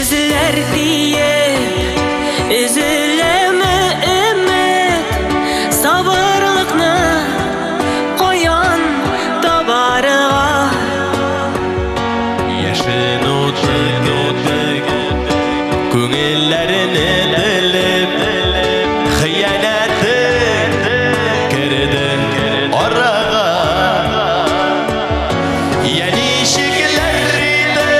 Gözler diye üzüleme ümit, sabırlıkны koyan tabarığa. Yaşın otık Köngüllerini dilip Hıyaneti Girdin orağa. Yeni şekillerinde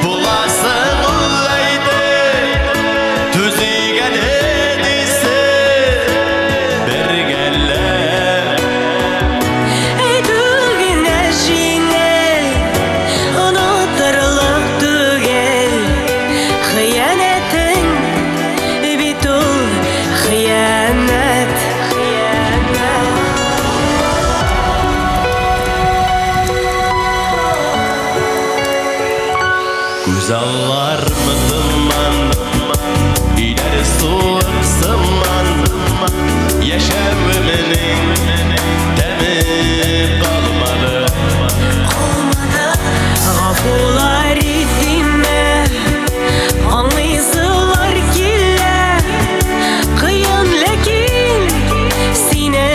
Bulasın olaydı Tüzügen edisi Bir geller. Ey tügün eşine unuturluk tügel, Hıyanetin bitul hıyanet. Güzeller mı duman, ileri soğuk zaman, yaşamımının temi kalmadı. Gafular etme, anlıyorlar kille, kıyın lekin sine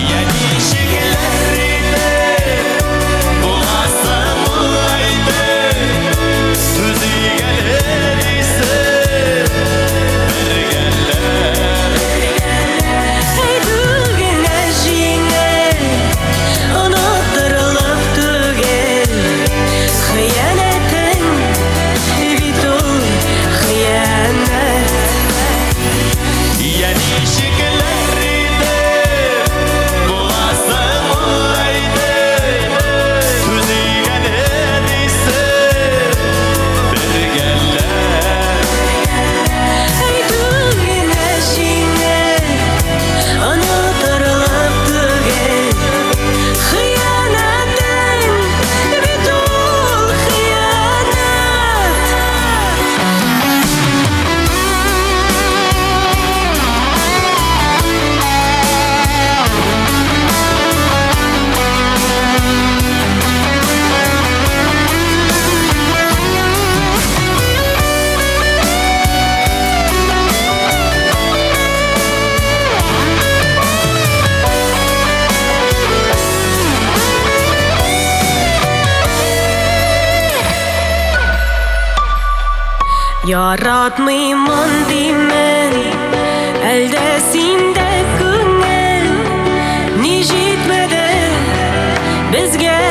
Yeni şekillerinde bulasın olaydı Tüzügen edisi bir geller. Ey tügün eşine unuturluk tügel, Hıyanetin bitul hıyanet. Yeni şekillerinde bulasın olaydı Tüzügen edisi bir geller. Ey tügün eşine unuturluk tügel, Hıyanetin bitul hıyanet. Yaratmayman dimen, elde sinde күңел, ni жетmedi bizge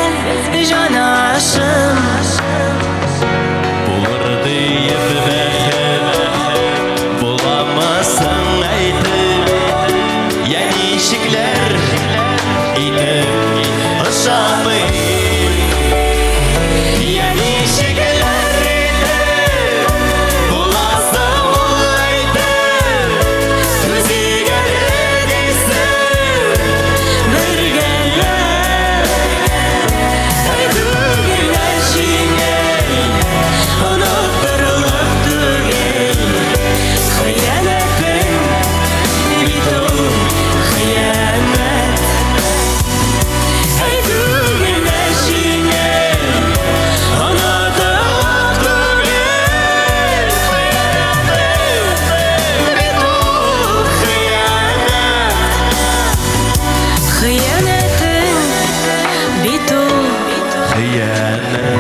janaşım. Bulur deyip bәхет bulamazsın aytып. Yeni şekiller itip ışamay. Yeni şekillerinde bulasın olaydı Tüzügen edisi bir geller. Ey tügün eşine unuturluk tügel, Hıyanetin bitul hıyanet. Ey tügün eşine unuturluk tügel, Hıyanetin bitul hıyanet. Hıyanetin bitul Hıyanet.